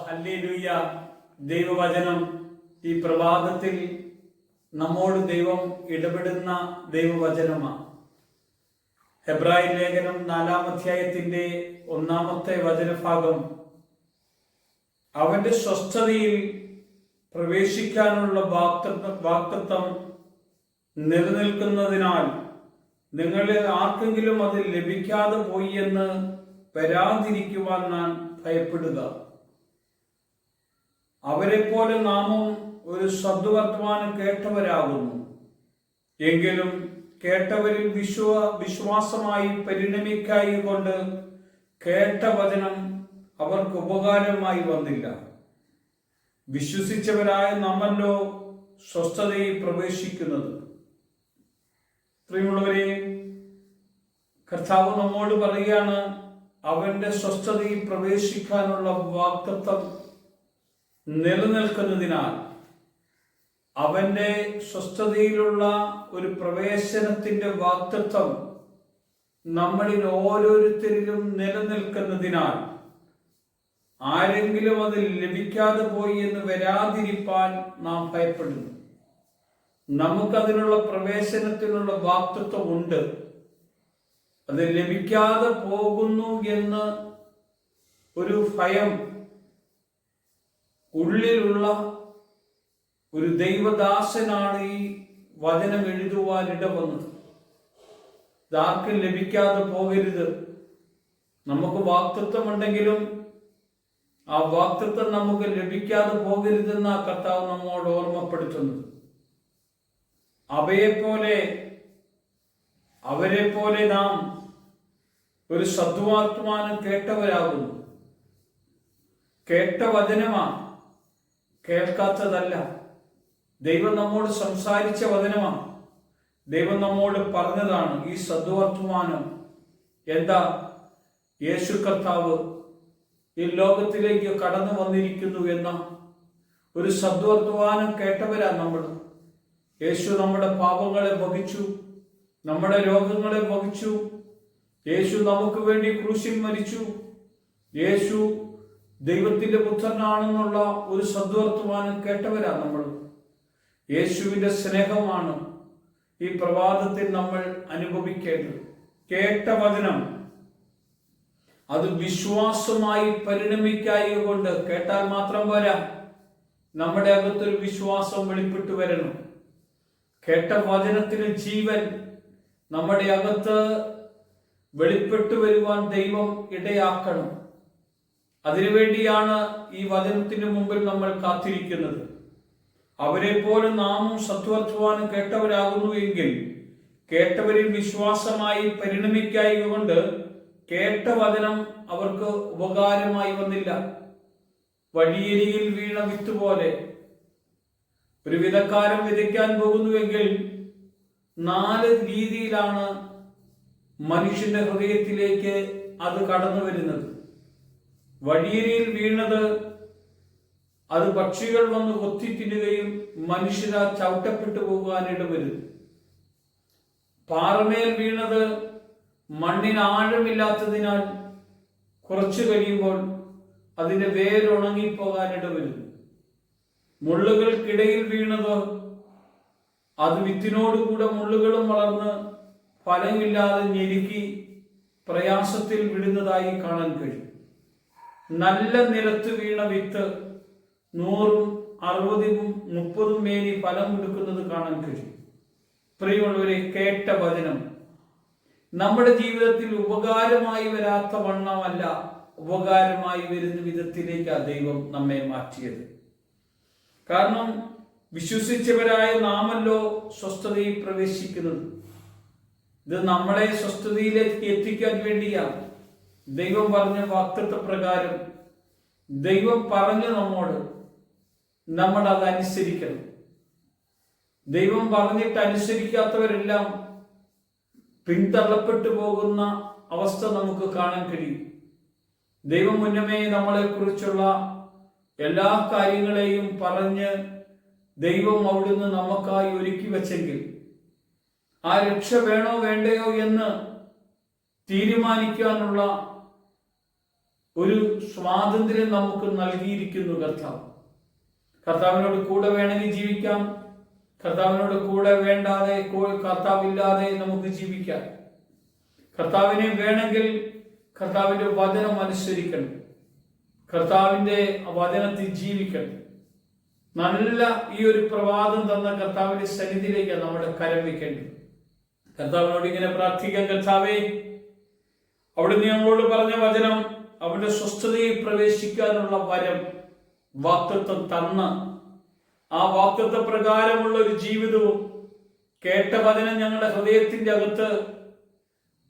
Hallelujah. ദൈവവചനം ഈ പ്രഭാതത്തിൽ നമ്മോട് ദൈവം ഇടപെടുന്ന ദൈവവചനമാണ്. ഹെബ്രായ ലേഖനം 4-ാം അധ്യായത്തിന്റെ 1-ാമത്തെ വചനഭാഗം, അവന്റെ സ്വസ്ഥതയിൽ പ്രവേശിക്കാനുള്ള വാഗ്ദത്തം നിലനിൽക്കുന്നതിനാൽ നിങ്ങളിൽ ആർക്കെങ്കിലും അത് ലഭിക്കാതെ പോയി എന്ന് വരാതിരിക്കുവാൻ ഞാൻ ഭയപ്പെടുക. അവരെ പോലെ നാമും ഒരു സദ്വർത്തമാനം കേട്ടവരാകുന്നു. എങ്കിലും കേട്ടവരിൽ വിശ്വാസമായി പരിണമിക്കായി കൊണ്ട് കേട്ട വചനം അവർക്ക് ഉപകാരമായി വന്നില്ല. വിശ്വസിച്ചവരായ നമ്മല്ലോ സ്വസ്ഥതയിൽ പ്രവേശിക്കുന്നത്. പ്രിയമുള്ളവരെ, കർത്താവ് നമ്മോട് പറയുകയാണ്, അവന്റെ സ്വസ്ഥതയിൽ പ്രവേശിക്കാനുള്ള വാഗ്ദത്തം നിലനിൽക്കുന്നതിനാൽ അവന്റെ സ്വസ്ഥതയിലുള്ള ഒരു പ്രവേശനത്തിന്റെ വാഗ്ദത്തം നമ്മളിൽ ഓരോരുത്തരിലും നിലനിൽക്കുന്നതിനാൽ ആരെങ്കിലും അത് ലഭിക്കാതെ പോയി എന്ന് വരാതിരിപ്പാൻ നാം ഭയപ്പെടുന്നു. നമുക്കതിനുള്ള പ്രവേശനത്തിനുള്ള വാഗ്ദത്തം ഉണ്ട്. അത് ലഭിക്കാതെ പോകുന്നു എന്ന് ഒരു ഭയം ഉള്ളിലുള്ള ഒരു ദൈവദാസനാണ് ഈ വചനം എഴുതുവാൻ ഇടവന്നത്. ഇതാർക്കും ലഭിക്കാതെ പോകരുത്. നമുക്ക് വാഗ്ദത്തമുണ്ടെങ്കിലും ആ വാഗ്ദത്തം നമുക്ക് ലഭിക്കാതെ പോകരുതെന്ന കർത്താവ് നമ്മോട് ഓർമ്മപ്പെടുത്തുന്നത്. അവരെ പോലെ നാം ഒരു സദ്വർത്തമാനം കേട്ടവരാകുന്നു. കേട്ട വചനമാണ്, കേൾക്കാത്തതല്ല. ദൈവം നമ്മോട് സംസാരിച്ച വചനമാണ്. ദൈവം നമ്മോട് പറഞ്ഞതാണ് ഈ സദ്വർത്തമാനം. എന്താ? യേശു കർത്താവ് ഈ ലോകത്തിലേക്ക് കടന്നു വന്നിരിക്കുന്നു എന്ന ഒരു സദ്വർത്തമാനം കേട്ടവരാ നമ്മൾ. യേശു നമ്മുടെ പാപങ്ങളെ വഹിച്ചു, നമ്മുടെ രോഗങ്ങളെ വഹിച്ചു. യേശു നമുക്ക് വേണ്ടി ക്രൂശിൽ മരിച്ചു. യേശു ദൈവത്തിന്റെ പുത്രനാണെന്നുള്ള ഒരു സദ്വർത്തമാനം കേട്ടവരാ നമ്മൾ. യേശുവിന്റെ സ്നേഹമാണ് ഈ പ്രഭാതത്തിൽ നമ്മൾ അനുഭവിക്കേണ്ടത്. കേട്ട വചനം അത് വിശ്വാസമായി പരിണമിക്കായി കൊണ്ട് കേട്ടാൽ മാത്രം പോരാ, നമ്മുടെ അകത്തൊരു വിശ്വാസം വെളിപ്പെട്ടു വരണം. കേട്ട വചനത്തിന് ജീവൻ നമ്മുടെ അകത്ത് വെളിപ്പെട്ടു വരുവാൻ ദൈവം ഇടയാക്കണം. അതിനുവേണ്ടിയാണ് ഈ വചനത്തിന് മുമ്പിൽ നമ്മൾ കാത്തിരിക്കുന്നത്. അവരെ പോലെ നാമും സദ്വർത്തമാനം കേട്ടവരാകുന്നു എങ്കിൽ കേട്ടവരിൽ വിശ്വാസമായി പരിണമിക്കായി കൊണ്ട് കേട്ട വചനം അവർക്ക് ഉപകാരമായി വന്നില്ല. വഴിയരികിൽ വീണ വിത്ത് പോലെ ഒരു വിതക്കാരൻ വിതയ്ക്കാൻ പോകുന്നുവെങ്കിൽ 4 രീതിയിലാണ് മനുഷ്യന്റെ ഹൃദയത്തിലേക്ക് അത് കടന്നു വരുന്നത്. വഴിയരിയിൽ വീണത്, അത് പക്ഷികൾ വന്ന് കൊത്തി തിന്നുകയും മനുഷ്യരാ ചവിട്ടപ്പെട്ടു പോകുവാനിട വരും. പാറമേൽ വീണത് മണ്ണിന് ആഴമില്ലാത്തതിനാൽ കുറച്ചു കഴിയുമ്പോൾ അതിന്റെ വേരുണങ്ങിപ്പോകാനിട വരും. മുള്ളുകൾക്കിടയിൽ വീണത്, അത് വിത്തിനോടുകൂടെ മുള്ളുകളും വളർന്ന് ഫലമില്ലാതെ ഞെരുക്കി പ്രയാസത്തിൽ വിടുന്നതായി കാണാൻ കഴിയും. നല്ല നിലത്ത് വീണ വിത്ത് 100, 60, 30 മേനി ഫലം കൊടുക്കുന്നത് കാണാൻ കഴിയും. പ്രിയമുള്ളവരെ, കേട്ട വചനം നമ്മുടെ ജീവിതത്തിൽ ഉപകാരമായി വരാത്ത വണ്ണമല്ല, ഉപകാരമായി വരുന്ന വിധത്തിലേക്കാണ് ദൈവം നമ്മെ മാറ്റിയത്. കാരണം വിശ്വസിച്ചവരായ നാമല്ലോ സ്വസ്ഥതയിൽ പ്രവേശിക്കുന്നത്. ഇത് നമ്മളെ സ്വസ്ഥതയിലേക്ക് എത്തിക്കാൻ വേണ്ടിയാണ്. ദൈവം പറഞ്ഞ വാഗ്ദത്ത പ്രകാരം ദൈവം പറഞ്ഞു നമ്മൾ അതനുസരിക്കണം. ദൈവം പറഞ്ഞിട്ട് അനുസരിക്കാത്തവരെല്ലാം പിന്തള്ളപ്പെട്ടു പോകുന്ന അവസ്ഥ നമുക്ക് കാണാൻ കഴിയും. ദൈവം മുന്നമേ നമ്മളെക്കുറിച്ചുള്ള എല്ലാ കാര്യങ്ങളെയും പറഞ്ഞ് ദൈവം അവിടുന്ന് നമുക്കായി ഒരുക്കി വച്ചെങ്കിൽ ആ രക്ഷ വേണോ വേണ്ടയോ എന്ന് തീരുമാനിക്കാനുള്ള ഒരു സ്വാതന്ത്ര്യം നമുക്ക് നൽകിയിരിക്കുന്നു കർത്താവ്. കർത്താവിനോട് കൂടെ വേണമെങ്കിൽ ജീവിക്കാം, കർത്താവിനോട് കൂടെ വേണ്ടാതെ, കർത്താവില്ലാതെ നമുക്ക് ജീവിക്കാം. കർത്താവിനെ വേണമെങ്കിൽ കർത്താവിന്റെ വചനം അനുസരിക്കണം, കർത്താവിന്റെ വചനത്തിൽ ജീവിക്കണം. നല്ല ഈ ഒരു പ്രഭാതം തന്ന കർത്താവിന്റെ സന്നിധിയിലേക്ക് നമ്മുടെ കരം വെക്കേണ്ടത്. കർത്താവിനോട് ഇങ്ങനെ പ്രാർത്ഥിക്കാം. കർത്താവേ, അവിടുന്ന് ഞങ്ങളോട് പറഞ്ഞ വചനം, അവന്റെ സ്വസ്ഥതയിൽ പ്രവേശിക്കാനുള്ള വരം വാഗ്ദത്തം തന്ന്, ആ വാഗ്ദത്ത പ്രകാരമുള്ള ഒരു ജീവിതവും കേട്ട വചനം ഞങ്ങളുടെ ഹൃദയത്തിന്റെ അകത്ത്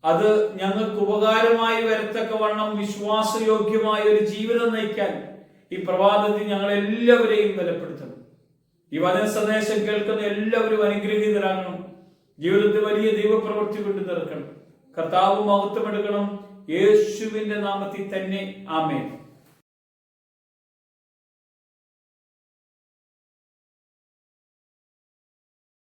അത് ഞങ്ങൾക്ക് ഉപകാരമായി വരത്തക്കവണ്ണം വിശ്വാസയോഗ്യമായ ഒരു ജീവിതം നയിക്കാൻ ഈ പ്രഭാതത്തിൽ ഞങ്ങളെല്ലാവരെയും ബലപ്പെടുത്തണം. ഈ വചന സന്ദേശം കേൾക്കുന്ന എല്ലാവരും അനുഗ്രഹീതരാകണം. ജീവിതത്തിൽ വലിയ ദൈവപ്രവൃത്തി കൊണ്ട് തീർക്കണം. കർത്താവ് മഹത്വമെടുക്കണം. യേശുവിന്റെ നാമത്തിൽ തന്നെ ആമേൻ.